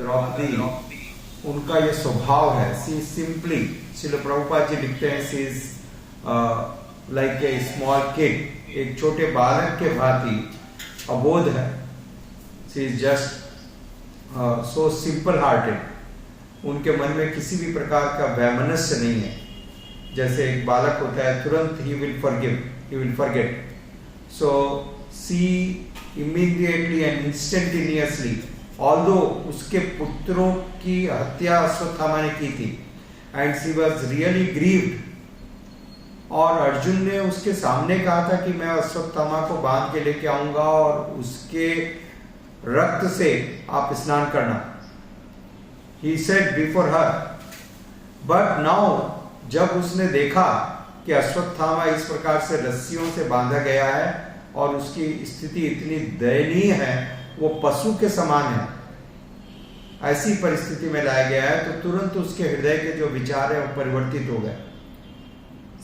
द्रौपदी, उनका ये स्वभाव है, सी सिंपली, श्रील प्रभुपाद जी लिखते हैं, she is like a small kid, एक छोटे बालक के भांति अबोध है, she is just so simple hearted, उनके मन में किसी भी प्रकार का वैमनस्य नहीं है। जैसे एक बालक होता है, तुरंत ही will forgive, he will forget. So she immediately and instantaneously, although उसके पुत्रों की हत्या अश्वत्थामा ने की थी, and she was really grieved, और अर्जुन ने उसके सामने कहा था कि मैं अश्वत्थामा को बांध के लेके आऊंगा और उसके रक्त से आप स्नान करना। He said before her, but now जब उसने देखा कि अश्वत्थामा इस प्रकार से रस्सियों से बांधा गया है और उसकी स्थिति इतनी दयनीय है, वो पशु के समान है, ऐसी परिस्थिति में लाया गया है, तो तुरंत उसके हृदय के जो विचार है वो परिवर्तित हो गए।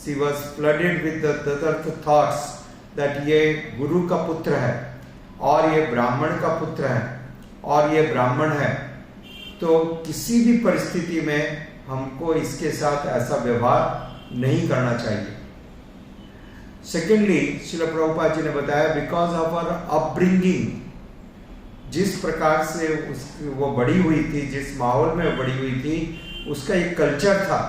She was flooded with the thoughts that ये गुरु का पुत्र है और ये ब्राह्मण का पुत्र है और ये ब्राह्मण है, तो किसी भी परिस्थिति में हमको इसके साथ ऐसा व्यवहार नहीं करना चाहिए। सेकेंडली, श्रील प्रभुपाद जी ने बताया, बिकॉज ऑफ आवर अपब्रिंगिंग, जिस प्रकार से वो बड़ी हुई थी, जिस माहौल में बड़ी हुई थी, उसका एक कल्चर था।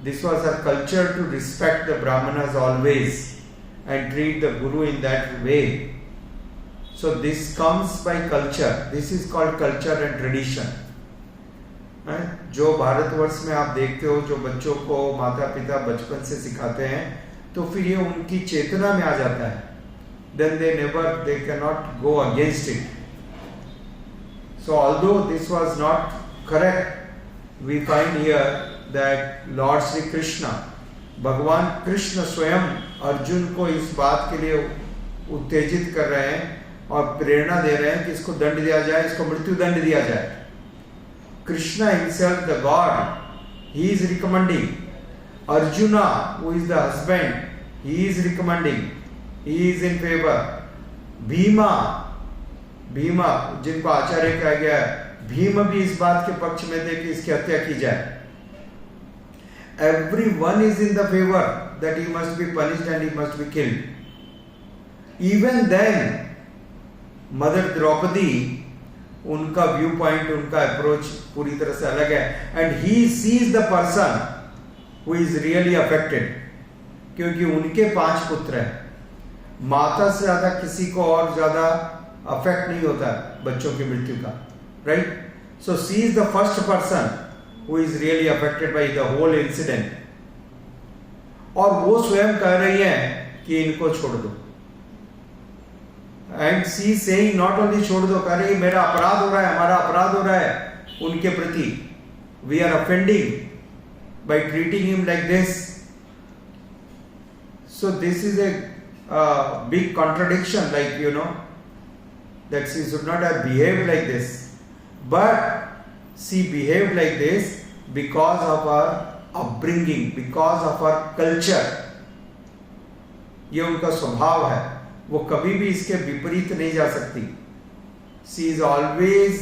This was a culture to respect the Brahmanas always and treat the guru in that way. So this comes by culture. This is called culture and tradition. जो भारतवर्ष में आप देखते हो, जो बच्चों को माता पिता बचपन से सिखाते हैं, तो फिर ये उनकी चेतना में आ जाता है। Then they cannot go against it. So although this was not correct, we find here that Lord Shri Krishna, भगवान कृष्ण स्वयं अर्जुन को इस बात के लिए उत्तेजित कर रहे हैं और प्रेरणा दे रहे हैं कि इसको दंड दिया जाए, इसको मृत्यु दंड दिया जाए। Krishna himself, the God, he is recommending. Arjuna, who is the husband, he is recommending, he is in favor. Bhima, जिनको आचार्य कहा गया है, भीम भी इस बात के पक्ष में थे कि इसकी हत्या की जाए। Everyone is in the favor that he must be punished and he must be killed. Even then, mother Draupadi, उनका व्यू पॉइंट, उनका अप्रोच पूरी तरह से अलग है, and he sees the person who is really affected, क्योंकि उनके 5 पुत्र हैं। माता से ज्यादा किसी को और ज्यादा अफेक्ट नहीं होता बच्चों की मृत्यु का, right? So she is the first person who is really affected by the whole incident, और वो स्वयं कह रही है कि इनको छोड़ दो। And she saying not only छोड़ दो, कह रही मेरा अपराध हो रहा है, हमारा अपराध हो रहा है उनके प्रति, we are offending by treating him like this. So this is a big contradiction, like you know that she should not have behaved like this, but she behaved like this because of our upbringing, because of our culture. ये उनका स्वभाव है, वो कभी भी इसके विपरीत नहीं जा सकती। She is always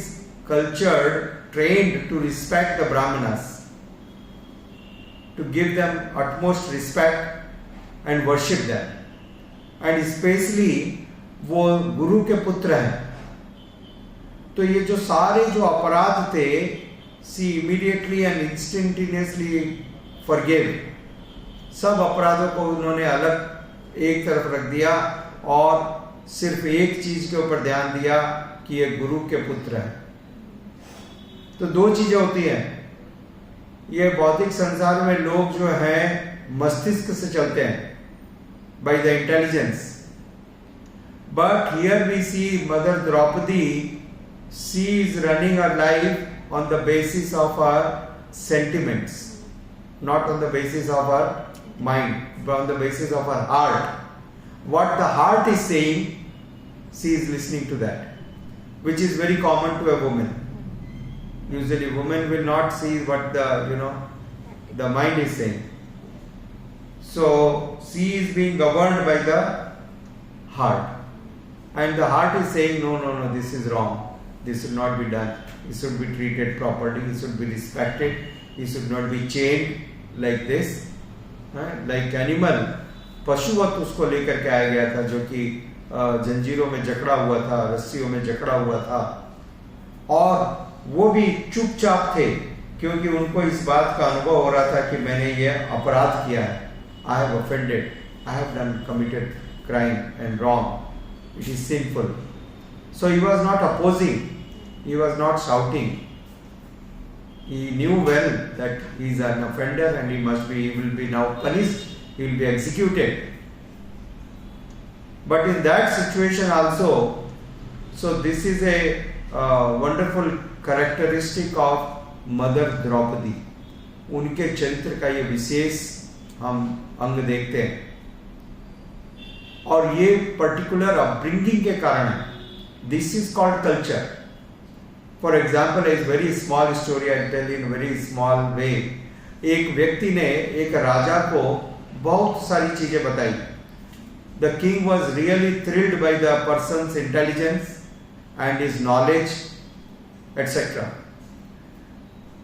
cultured, trained to respect the Brahmanas, to give them utmost respect and worship them, and specially वो गुरु के पुत्र हैं। तो ये जो सारे जो अपराध थे, she immediately and instantaneously forgive, सब अपराधों को उन्होंने अलग एक तरफ रख दिया और सिर्फ एक चीज के ऊपर ध्यान दिया कि ये गुरु के पुत्र है। तो 2 चीजें होती हैं, ये भौतिक संसार में लोग जो हैं मस्तिष्क से चलते हैं, by the intelligence, but here we see mother Draupadi, she is running her life on the basis of her sentiments, not on the basis of her mind, but on the basis of her heart. What the heart is saying, she is listening to that, which is very common to a woman. Usually women will not see what the mind is saying. So she is being governed by the heart, and the heart is saying no, this is wrong, this will not be done. he should be treated properly, he should be respected, he should not be chained like this, like animal. पशुवत उसको लेकर के आया गया था, जो कि जंजीरों में जकड़ा हुआ था, रस्सियों में जकड़ा हुआ था, और वो भी चुपचाप थे, क्योंकि उनको इस बात का अनुभव हो रहा था कि मैंने ये अपराध किया है, I have offended, I have done committed crime and wrong, it is sinful. So he was not opposing, he was not shouting. He knew well that he is an offender and he will be now punished, he will be executed. But in that situation also, so this is a wonderful characteristic of mother Draupadi. उनके चरित्र का ये विशेष हम अंग देखते हैं, और ये पर्टिकुलर अपब्रिंगिंग के कारण this is called culture. For example, is very small story I tell in very small way. एक व्यक्ति ने एक राजा को बहुत सारी चीजें बताई. The king was really thrilled by the persons intelligence and his knowledge etcetera.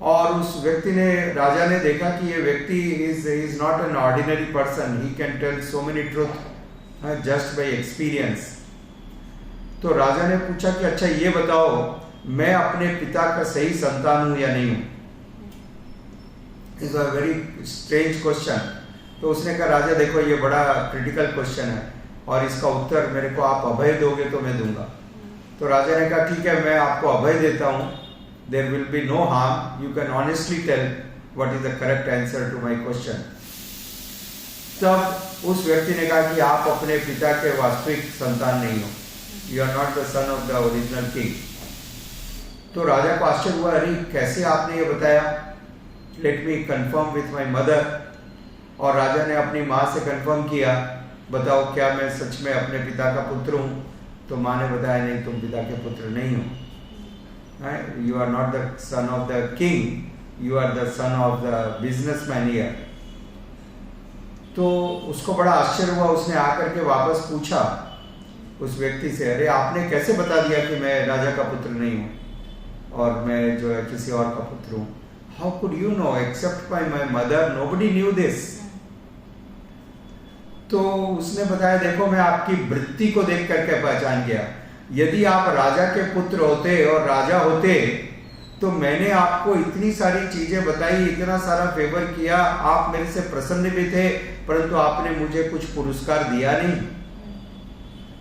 और उस व्यक्ति ने, राजा ने देखा कि ये व्यक्ति is not an ordinary person, he can tell so many truth just by experience. तो राजा ने पूछा कि अच्छा ये बताओ, मैं अपने पिता का सही संतान हूं या नहीं हूं. It's a very strange question. तो उसने कहा, राजा देखो ये बड़ा क्रिटिकल क्वेश्चन है, और इसका उत्तर मेरे को आप अभय दोगे तो मैं दूंगा. तो राजा ने कहा ठीक है, मैं आपको अभय देता हूं. There will be no harm. You can honestly tell what is the correct answer to my question. तब उस व्यक्ति ने कहा कि आप अपने पिता के वास्तविक संतान नहीं हो. You are not the son of the original king. तो राजा को आश्चर्य हुआ, अरे कैसे आपने ये बताया? Let me confirm with my mother. और राजा ने अपनी माँ से कंफर्म किया, बताओ क्या मैं सच में अपने पिता का पुत्र हूँ? तो माँ ने बताया, नहीं, तुम पिता के पुत्र नहीं हो. You are not the son of the king, you are the son of the businessman here. तो उसको बड़ा आश्चर्य हुआ. उसने आकर के वापस पूछा उस व्यक्ति से, अरे आपने कैसे बता दिया कि मैं राजा का पुत्र नहीं हूँ और मैं जो है किसी और का पुत्र हूँ? How could you know except by my mother? Nobody knew this. तो उसने बताया, देखो मैं आपकी वृत्ति को देख करके पहचान गया. यदि आप राजा के पुत्र होते और राजा होते तो मैंने आपको इतनी सारी चीजें बताई, इतना सारा फेवर किया, आप मेरे से प्रसन्न भी थे, परंतु आपने मुझे कुछ पुरस्कार दिया नहीं.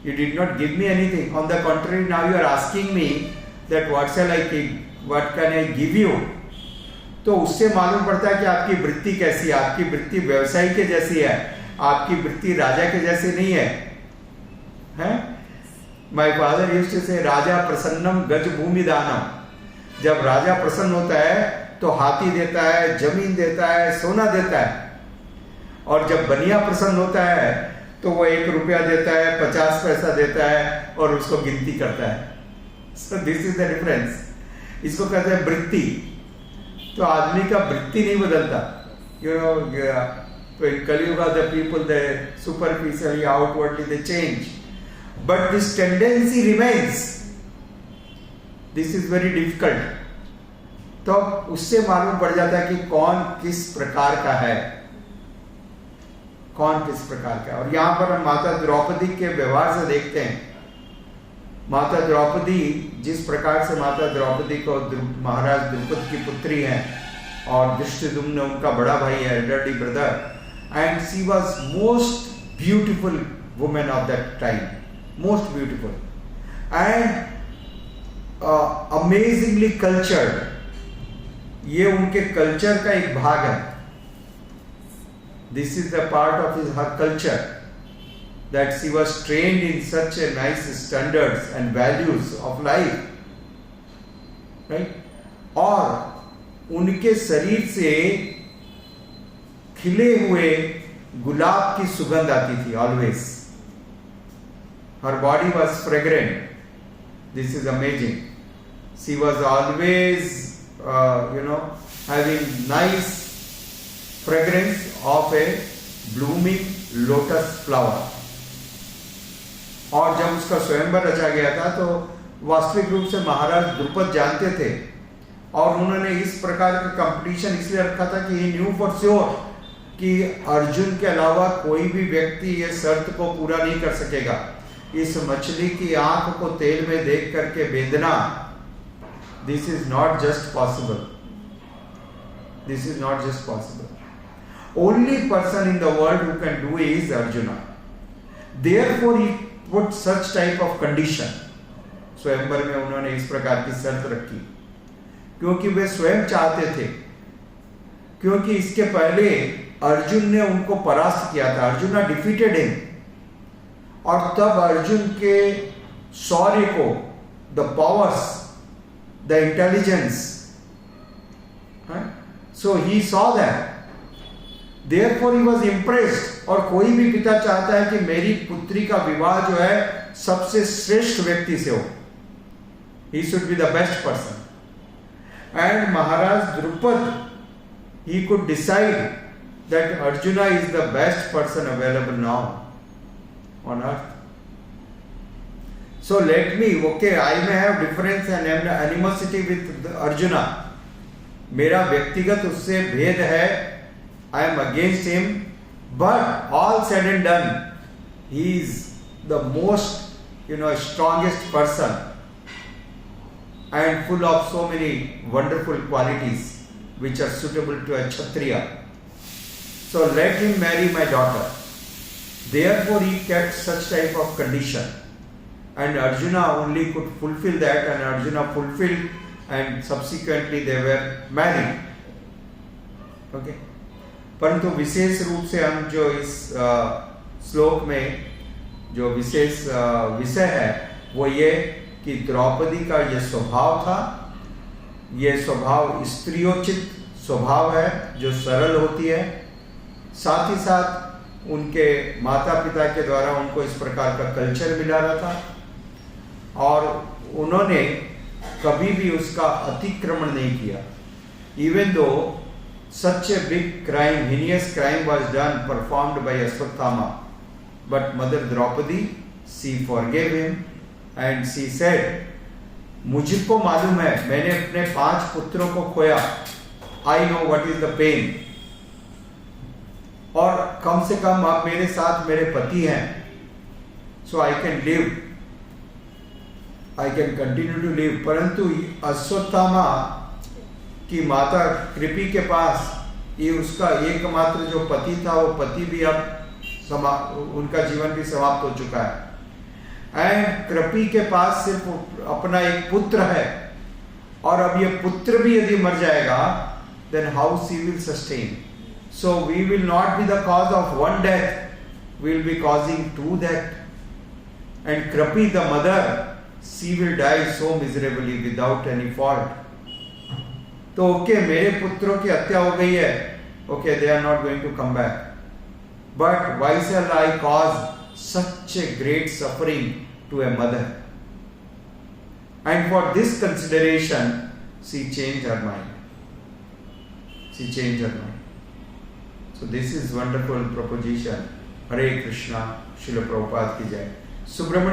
You did not give me anything. On the contrary, now you are asking me that what shall I give? What can I give you? तो उससे मालूम पड़ता है कि आपकी वृत्ति कैसी है. आपकी वृत्ति व्यवसायी के जैसी है, आपकी वृत्ति राजा के जैसी नहीं है, हैं? My father used to say, राजा प्रसन्नम गज भूमि दानम. जब राजा प्रसन्न होता है तो हाथी देता है, जमीन देता है, सोना देता है. और जब बनिया प्रसन्न होता है तो वो 1 रुपया देता है, 50 पैसा देता है और उसको गिनती करता है. So this is the difference. इसको कहते हैं वृत्ति. तो आदमी का वृत्ति नहीं बदलता. You know, in Kaliyuga the people, they superficially, outwardly they change. But this tendency remains. This is very difficult. तो उससे मालूम पड़ जाता है कि कौन किस प्रकार का है, कौन किस प्रकार का है. और यहाँ पर हम माता द्रौपदी के व्यवहार से देखते हैं. माता द्रौपदी, जिस प्रकार से माता द्रौपदी को महाराज द्रुपद की पुत्री है और धृष्टद्युम्न उनका बड़ा भाई है, elderly brother, and she was most beautiful women of that time. Most beautiful and amazingly cultured. ये उनके कल्चर का एक भाग है. This is the part of her culture, that she was trained in such a nice standards and values of life, right? और उनके शरीर से खिले हुए गुलाब की सुगंध आती थी always. Her body was fragrant. This is amazing. She was always, having nice fragrance of a blooming lotus flower. और जब उसका स्वयंवर रचा गया था तो वास्तविक रूप से महाराज द्रुपद जानते थे, और उन्होंने इस प्रकार का कंपटीशन इसलिए रखा था कि ही न्यू फॉर श्योर कि अर्जुन के अलावा कोई भी व्यक्ति ये शर्त को पूरा नहीं कर सकेगा। इस मछली की आंख को तेल में देख करके बेदना, this is not just possible, this is not just possible. Only person in the world who can do is Arjuna, therefore he put such type of condition. स्वयंवर में उन्होंने इस प्रकार की शर्त रखी, क्योंकि वे स्वयं चाहते थे, क्योंकि इसके पहले अर्जुन ने उनको परास्त किया था, अर्जुन डिफीटेड हिम, और तब अर्जुन के शौर्य को, the powers, the intelligence, so he saw that, therefore he was impressed. और कोई भी पिता चाहता है कि मेरी पुत्री का विवाह जो है सबसे श्रेष्ठ व्यक्ति से हो, he should be the best person. And Maharaj Drupad, he could decide that Arjuna is the best person available now on earth. So let me, okay, I may have difference and animosity with Arjuna. मेरा व्यक्तिगत उससे भेद है, I am against him, but all said and done, he is the most, strongest person and full of so many wonderful qualities which are suitable to a Kshatriya. So let him marry my daughter. Therefore he kept such type of condition, and Arjuna only could fulfill that, and Arjuna fulfilled, and subsequently they were married. Okay. परंतु विशेष रूप से हम जो इस श्लोक में जो विशेष विषय है वो ये कि द्रौपदी का ये स्वभाव था, ये स्वभाव स्त्रियोचित स्वभाव है जो सरल होती है, साथ ही साथ उनके माता पिता के द्वारा उनको इस प्रकार का कल्चर मिला रहा था, और उन्होंने कभी भी उसका अतिक्रमण नहीं किया। Even though such a big crime, heinous crime was done, performed by Ashwatthama, but Mother Draupadi, she forgave him and she said, मुझको मालूम है, मैंने अपने 5 पुत्रों को खोया, I know what is the pain, और कम से कम आप मेरे साथ मेरे पति हैं, so I can live, I can continue to live। परंतु अश्वत्थामा कि माता कृपी के पास ये उसका एकमात्र जो पति था, वो पति भी अब उनका जीवन भी समाप्त हो चुका है, एंड कृपी के पास सिर्फ अपना एक पुत्र है, और अब ये पुत्र भी यदि मर जाएगा, then how she will sustain? So we will not be the cause of one death, we will be causing 2 deaths, and Krapi the mother, she will die so miserably without any fault। तो okay, मेरे पुत्रों की हत्या हो गई है, okay, they are not going to come back, but why shall I cause such a great suffering to a mother? And for this consideration she change her mind, she change her mind. So this is wonderful proposition. Hare Krishna. Shrila Prabhupada की जय। सुब्रमण्य